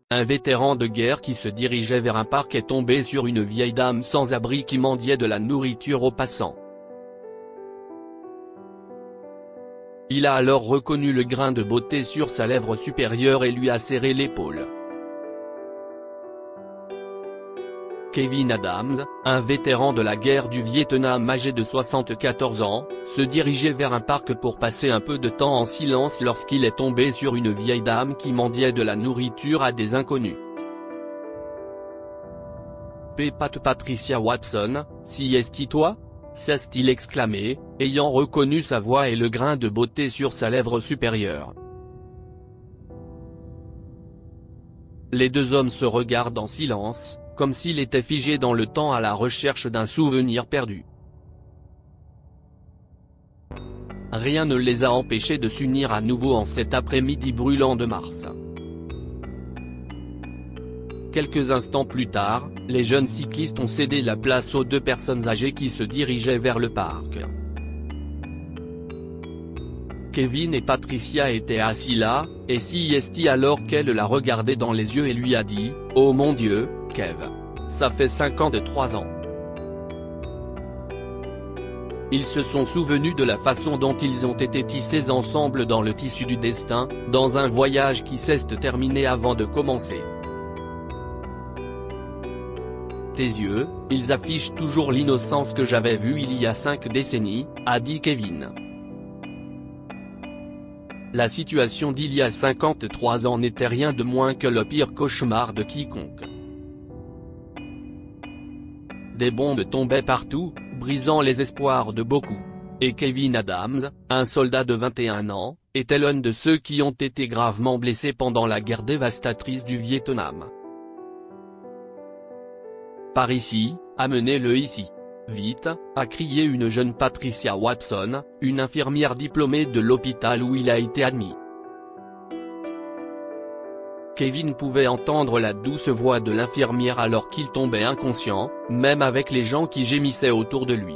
un vétéran de guerre qui se dirigeait vers un parc est tombé sur une vieille dame sans abri qui mendiait de la nourriture aux passants. Il a alors reconnu le grain de beauté sur sa lèvre supérieure et lui a serré l'épaule. Kevin Adams, un vétéran de la guerre du Vietnam âgé de 74 ans, se dirigeait vers un parc pour passer un peu de temps en silence lorsqu'il est tombé sur une vieille dame qui mendiait de la nourriture à des inconnus. Patricia Watson, si est-ce toi ? S'est-il exclamé, ayant reconnu sa voix et le grain de beauté sur sa lèvre supérieure. Les deux hommes se regardent en silence, comme s'il était figé dans le temps à la recherche d'un souvenir perdu. Rien ne les a empêchés de s'unir à nouveau en cet après-midi brûlant de mars. Quelques instants plus tard, les jeunes cyclistes ont cédé la place aux deux personnes âgées qui se dirigeaient vers le parc. Kevin et Patricia étaient assis là, et CST alors qu'elle l'a regardé dans les yeux et lui a dit « Oh mon Dieu, Kev. Ça fait 53 ans. » Ils se sont souvenus de la façon dont ils ont été tissés ensemble dans le tissu du destin, dans un voyage qui s'est terminé avant de commencer. Tes yeux, ils affichent toujours l'innocence que j'avais vue il y a 5 décennies, a dit Kevin. La situation d'il y a 53 ans n'était rien de moins que le pire cauchemar de quiconque. Des bombes tombaient partout, brisant les espoirs de beaucoup. Et Kevin Adams, un soldat de 21 ans, était l'un de ceux qui ont été gravement blessés pendant la guerre dévastatrice du Vietnam. Par ici, amenez-le ici. Vite, a crié une jeune Patricia Watson, une infirmière diplômée de l'hôpital où il a été admis. Kevin pouvait entendre la douce voix de l'infirmière alors qu'il tombait inconscient, même avec les gens qui gémissaient autour de lui.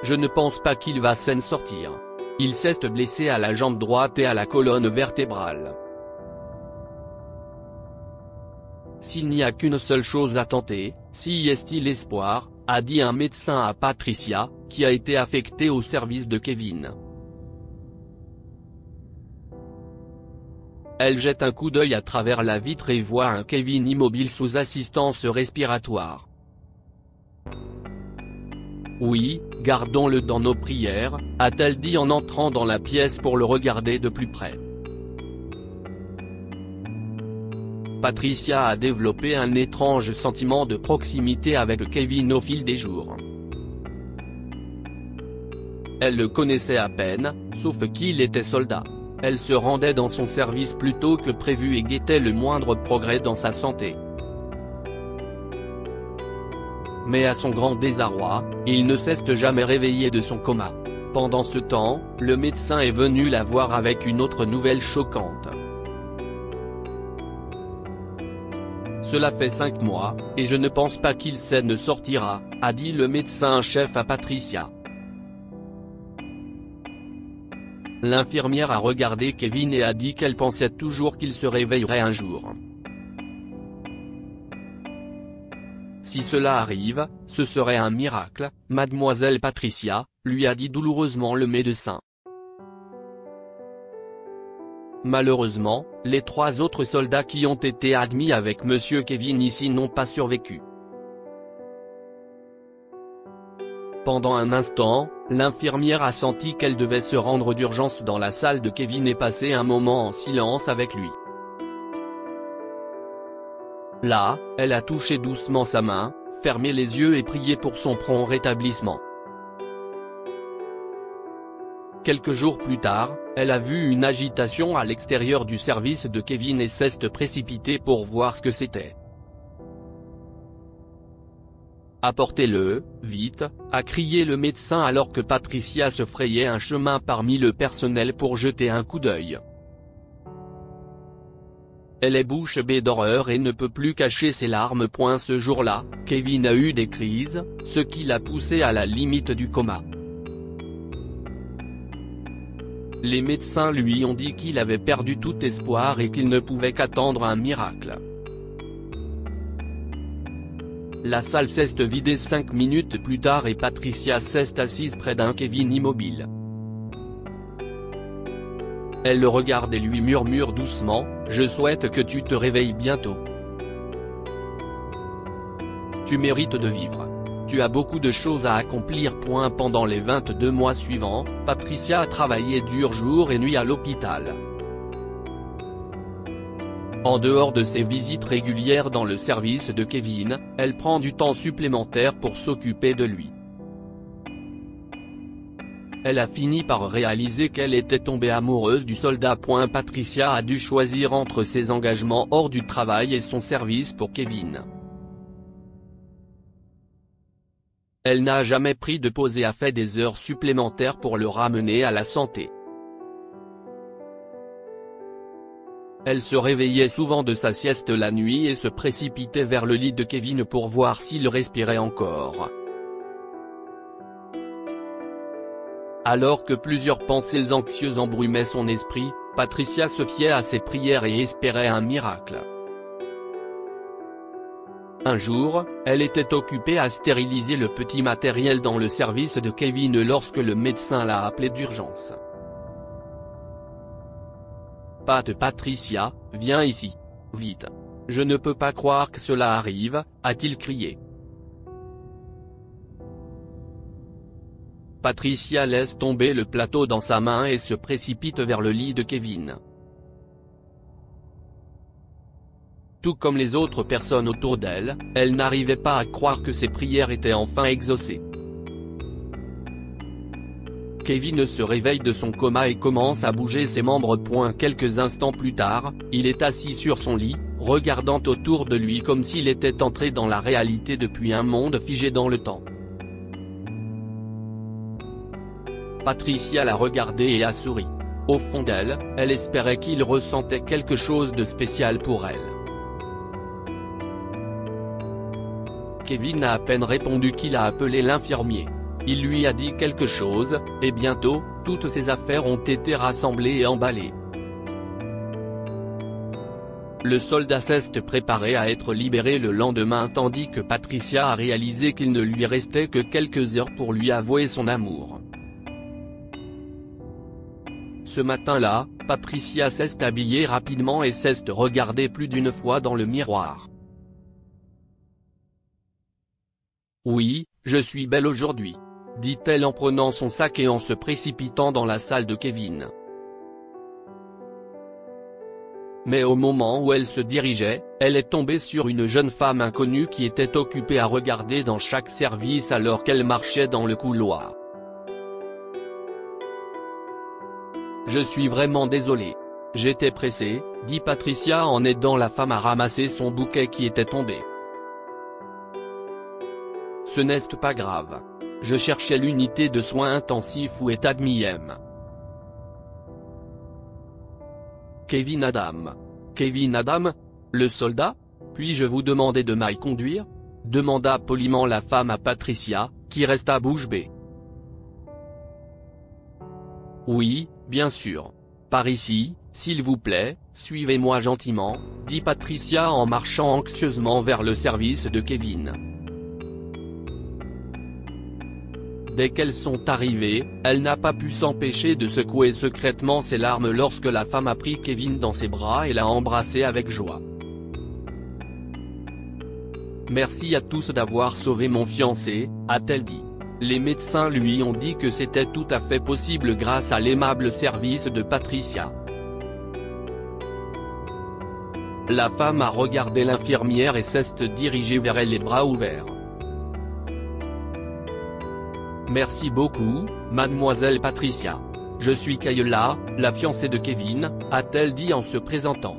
Je ne pense pas qu'il va s'en sortir. Il s'est blessé à la jambe droite et à la colonne vertébrale. S'il n'y a qu'une seule chose à tenter, si est-il l'espoir, a dit un médecin à Patricia, qui a été affecté au service de Kevin. Elle jette un coup d'œil à travers la vitre et voit un Kevin immobile sous assistance respiratoire. Oui, gardons-le dans nos prières, a-t-elle dit en entrant dans la pièce pour le regarder de plus près. Patricia a développé un étrange sentiment de proximité avec Kevin au fil des jours. Elle le connaissait à peine, sauf qu'il était soldat. Elle se rendait dans son service plus tôt que prévu et guettait le moindre progrès dans sa santé. Mais à son grand désarroi, il ne s'est jamais réveillé de son coma. Pendant ce temps, le médecin est venu la voir avec une autre nouvelle choquante. Cela fait 5 mois, et je ne pense pas qu'il s'en sortira, a dit le médecin-chef à Patricia. L'infirmière a regardé Kevin et a dit qu'elle pensait toujours qu'il se réveillerait un jour. Si cela arrive, ce serait un miracle, mademoiselle Patricia, lui a dit douloureusement le médecin. Malheureusement, les 3 autres soldats qui ont été admis avec Monsieur Kevin ici n'ont pas survécu. Pendant un instant, l'infirmière a senti qu'elle devait se rendre d'urgence dans la salle de Kevin et passer un moment en silence avec lui. Là, elle a touché doucement sa main, fermé les yeux et prié pour son prompt rétablissement. Quelques jours plus tard, elle a vu une agitation à l'extérieur du service de Kevin et s'est précipitée pour voir ce que c'était. « Apportez-le, vite !» a crié le médecin alors que Patricia se frayait un chemin parmi le personnel pour jeter un coup d'œil. Elle est bouche bée d'horreur et ne peut plus cacher ses larmes. Ce jour-là, Kevin a eu des crises, ce qui l'a poussé à la limite du coma. Les médecins lui ont dit qu'il avait perdu tout espoir et qu'il ne pouvait qu'attendre un miracle. La salle s'est vidée 5 minutes plus tard et Patricia s'est assise près d'un Kevin immobile. Elle le regarde et lui murmure doucement, « Je souhaite que tu te réveilles bientôt. Tu mérites de vivre. Tu as beaucoup de choses à accomplir. » Pendant les 22 mois suivants, Patricia a travaillé dur jour et nuit à l'hôpital. En dehors de ses visites régulières dans le service de Kevin, elle prend du temps supplémentaire pour s'occuper de lui. Elle a fini par réaliser qu'elle était tombée amoureuse du soldat. Patricia a dû choisir entre ses engagements hors du travail et son service pour Kevin. Elle n'a jamais pris de pause et a fait des heures supplémentaires pour le ramener à la santé. Elle se réveillait souvent de sa sieste la nuit et se précipitait vers le lit de Kevin pour voir s'il respirait encore. Alors que plusieurs pensées anxieuses embrumaient son esprit, Patricia se fiait à ses prières et espérait un miracle. Un jour, elle était occupée à stériliser le petit matériel dans le service de Kevin lorsque le médecin l'a appelée d'urgence. « Patricia, viens ici. Vite. Je ne peux pas croire que cela arrive », a-t-il crié. Patricia laisse tomber le plateau dans sa main et se précipite vers le lit de Kevin. Tout comme les autres personnes autour d'elle, elle n'arrivait pas à croire que ses prières étaient enfin exaucées. Kevin se réveille de son coma et commence à bouger ses membres. Quelques instants plus tard, il est assis sur son lit, regardant autour de lui comme s'il était entré dans la réalité depuis un monde figé dans le temps. Patricia l'a regardé et a souri. Au fond d'elle, elle espérait qu'il ressentait quelque chose de spécial pour elle. Kevin a à peine répondu qu'il a appelé l'infirmier. Il lui a dit quelque chose, et bientôt, toutes ses affaires ont été rassemblées et emballées. Le soldat s'est préparé à être libéré le lendemain tandis que Patricia a réalisé qu'il ne lui restait que quelques heures pour lui avouer son amour. Ce matin-là, Patricia s'est habillée rapidement et s'est regardée plus d'une fois dans le miroir. « Oui, je suis belle aujourd'hui », dit-elle en prenant son sac et en se précipitant dans la salle de Kevin. Mais au moment où elle se dirigeait, elle est tombée sur une jeune femme inconnue qui était occupée à regarder dans chaque service alors qu'elle marchait dans le couloir. « Je suis vraiment désolée. J'étais pressée », dit Patricia en aidant la femme à ramasser son bouquet qui était tombé. « Ce n'est pas grave. Je cherchais l'unité de soins intensifs où est Admiem. » Kevin Adam. Kevin Adam? Le soldat? Puis-je vous demander de m'y conduire? Demanda poliment la femme à Patricia, qui resta bouche bée. Oui, bien sûr. Par ici, s'il vous plaît, suivez-moi gentiment, dit Patricia en marchant anxieusement vers le service de Kevin. Dès qu'elles sont arrivées, elle n'a pas pu s'empêcher de secouer secrètement ses larmes lorsque la femme a pris Kevin dans ses bras et l'a embrassé avec joie. « Merci à tous d'avoir sauvé mon fiancé », a-t-elle dit. Les médecins lui ont dit que c'était tout à fait possible grâce à l'aimable service de Patricia. La femme a regardé l'infirmière et s'est dirigée vers elle les bras ouverts. « Merci beaucoup, mademoiselle Patricia. Je suis Kayla, la fiancée de Kevin », a-t-elle dit en se présentant.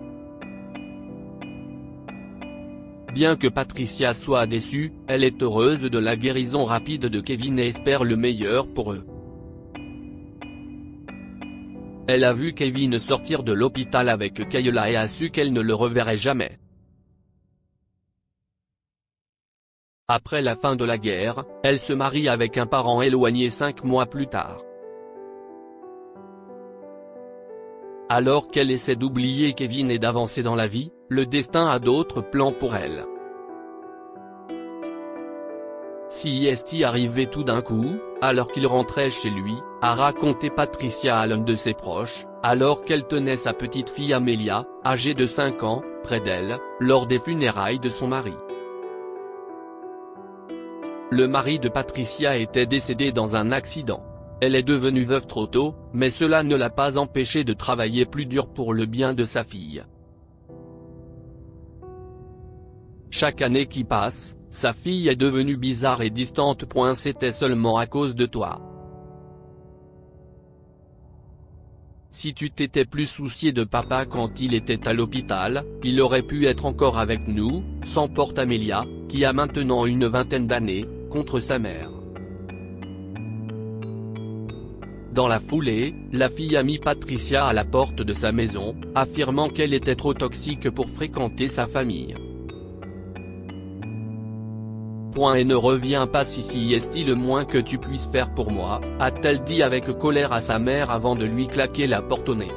Bien que Patricia soit déçue, elle est heureuse de la guérison rapide de Kevin et espère le meilleur pour eux. Elle a vu Kevin sortir de l'hôpital avec Kayla et a su qu'elle ne le reverrait jamais. Après la fin de la guerre, elle se marie avec un parent éloigné 5 mois plus tard. Alors qu'elle essaie d'oublier Kevin et d'avancer dans la vie, le destin a d'autres plans pour elle. Si est arrivé tout d'un coup, alors qu'il rentrait chez lui, a raconté Patricia à l'un de ses proches, alors qu'elle tenait sa petite fille Amelia, âgée de 5 ans, près d'elle, lors des funérailles de son mari. Le mari de Patricia était décédé dans un accident. Elle est devenue veuve trop tôt, mais cela ne l'a pas empêchée de travailler plus dur pour le bien de sa fille. Chaque année qui passe, sa fille est devenue bizarre et distante. C'était seulement à cause de toi. Si tu t'étais plus soucié de papa quand il était à l'hôpital, il aurait pu être encore avec nous, s'emporte Amelia, qui a maintenant une vingtaine d'années, contre sa mère. Dans la foulée, la fille a mis Patricia à la porte de sa maison, affirmant qu'elle était trop toxique pour fréquenter sa famille. Et ne reviens pas si est le moins que tu puisses faire pour moi, a-t-elle dit avec colère à sa mère avant de lui claquer la porte au nez.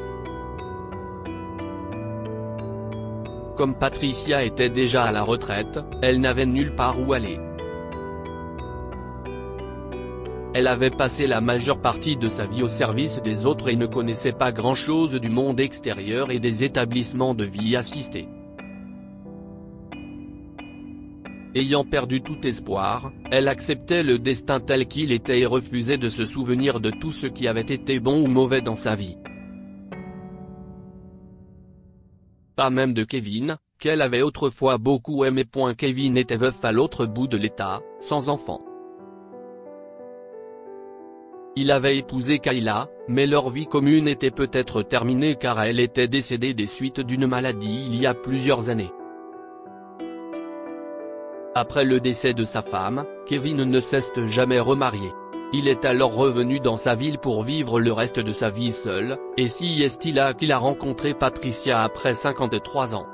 Comme Patricia était déjà à la retraite, elle n'avait nulle part où aller. Elle avait passé la majeure partie de sa vie au service des autres et ne connaissait pas grand-chose du monde extérieur et des établissements de vie assistée. Ayant perdu tout espoir, elle acceptait le destin tel qu'il était et refusait de se souvenir de tout ce qui avait été bon ou mauvais dans sa vie. Pas même de Kevin, qu'elle avait autrefois beaucoup aimé. Kevin était veuf à l'autre bout de l'État, sans enfant. Il avait épousé Kayla, mais leur vie commune était peut-être terminée car elle était décédée des suites d'une maladie il y a plusieurs années. Après le décès de sa femme, Kevin ne s'est jamais remarié. Il est alors revenu dans sa ville pour vivre le reste de sa vie seul, et si est là qu'il a rencontré Patricia après 53 ans.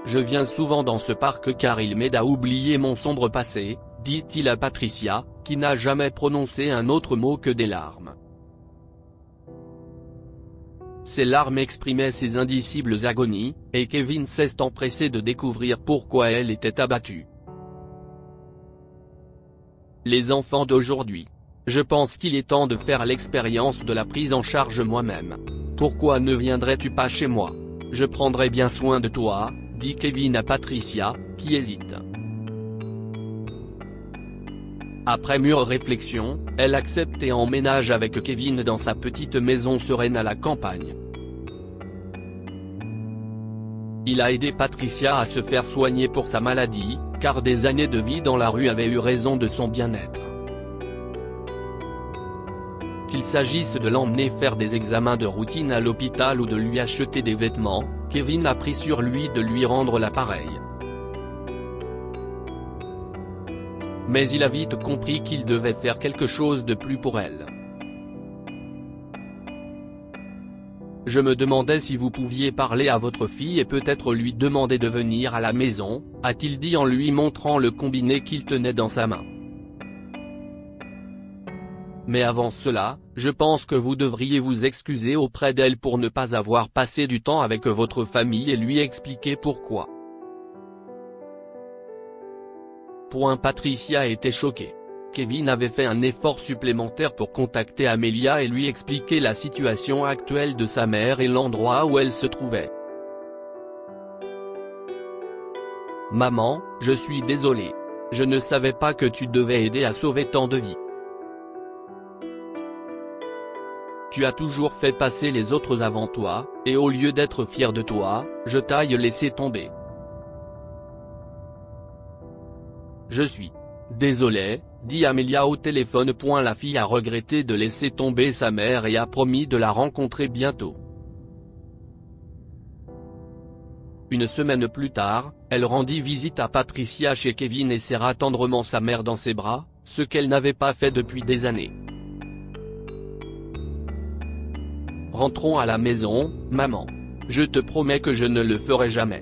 Je viens souvent dans ce parc car il m'aide à oublier mon sombre passé, dit-il à Patricia, qui n'a jamais prononcé un autre mot que des larmes. Ces larmes exprimaient ses indicibles agonies, et Kevin s'est empressé de découvrir pourquoi elle était abattue. Les enfants d'aujourd'hui. Je pense qu'il est temps de faire l'expérience de la prise en charge moi-même. Pourquoi ne viendrais-tu pas chez moi? Je prendrai bien soin de toi, dit Kevin à Patricia, qui hésite. Après mûre réflexion, elle accepte et emménage avec Kevin dans sa petite maison sereine à la campagne. Il a aidé Patricia à se faire soigner pour sa maladie, car des années de vie dans la rue avaient eu raison de son bien-être. Qu'il s'agisse de l'emmener faire des examens de routine à l'hôpital ou de lui acheter des vêtements, Kevin a pris sur lui de lui rendre l'appareil. Mais il a vite compris qu'il devait faire quelque chose de plus pour elle. Je me demandais si vous pouviez parler à votre fille et peut-être lui demander de venir à la maison, a-t-il dit en lui montrant le combiné qu'il tenait dans sa main. Mais avant cela, je pense que vous devriez vous excuser auprès d'elle pour ne pas avoir passé du temps avec votre famille et lui expliquer pourquoi. Patricia était choquée. Kevin avait fait un effort supplémentaire pour contacter Amelia et lui expliquer la situation actuelle de sa mère et l'endroit où elle se trouvait. « Maman, je suis désolée. Je ne savais pas que tu devais aider à sauver tant de vies. Tu as toujours fait passer les autres avant toi, et au lieu d'être fier de toi, je t'aille laissé tomber. Je suis désolée, dit Amelia au téléphone. La fille a regretté de laisser tomber sa mère et a promis de la rencontrer bientôt. Une semaine plus tard, elle rendit visite à Patricia chez Kevin et serra tendrement sa mère dans ses bras, ce qu'elle n'avait pas fait depuis des années. Rentrons à la maison, maman. Je te promets que je ne le ferai jamais.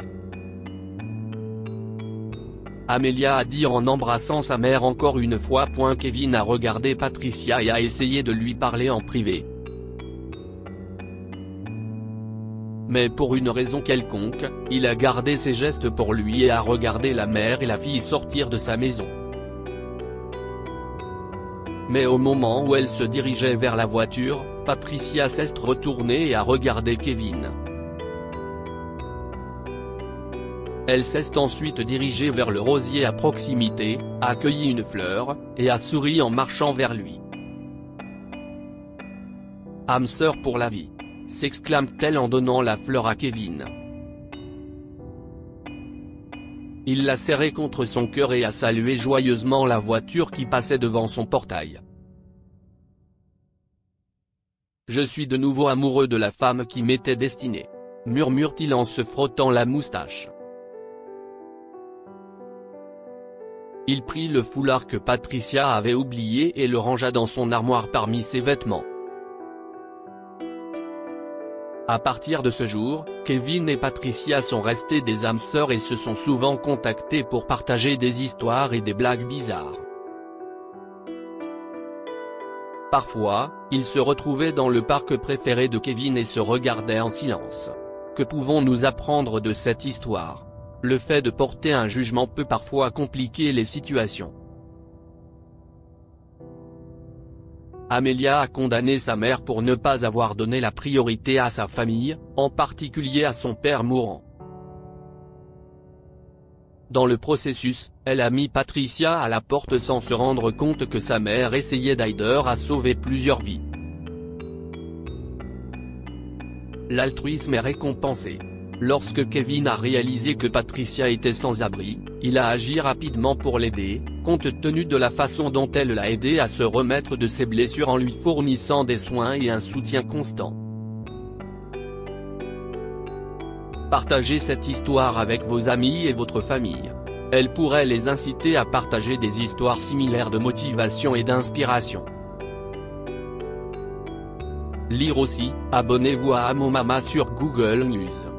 Amelia a dit en embrassant sa mère encore une fois. Kevin a regardé Patricia et a essayé de lui parler en privé. mais pour une raison quelconque, il a gardé ses gestes pour lui et a regardé la mère et la fille sortir de sa maison. Mais au moment où elle se dirigeait vers la voiture, Patricia s'est retournée et a regardé Kevin. Elle s'est ensuite dirigée vers le rosier à proximité, a cueilli une fleur, et a souri en marchant vers lui. « Âme sœur pour la vie !» s'exclame-t-elle en donnant la fleur à Kevin. Il l'a serrée contre son cœur et a salué joyeusement la voiture qui passait devant son portail. « Je suis de nouveau amoureux de la femme qui m'était destinée », murmure-t-il en se frottant la moustache. Il prit le foulard que Patricia avait oublié et le rangea dans son armoire parmi ses vêtements. À partir de ce jour, Kevin et Patricia sont restés des âmes sœurs et se sont souvent contactés pour partager des histoires et des blagues bizarres. Parfois, ils se retrouvaient dans le parc préféré de Kevin et se regardaient en silence. Que pouvons-nous apprendre de cette histoire? Le fait de porter un jugement peut parfois compliquer les situations. Amelia a condamné sa mère pour ne pas avoir donné la priorité à sa famille, en particulier à son père mourant. Dans le processus, elle a mis Patricia à la porte sans se rendre compte que sa mère essayait d'aider à sauver plusieurs vies. L'altruisme est récompensé. Lorsque Kevin a réalisé que Patricia était sans abri, il a agi rapidement pour l'aider, compte tenu de la façon dont elle l'a aidé à se remettre de ses blessures en lui fournissant des soins et un soutien constant. Partagez cette histoire avec vos amis et votre famille. Elle pourrait les inciter à partager des histoires similaires de motivation et d'inspiration. Lire aussi, abonnez-vous à Amo Mama sur Google News.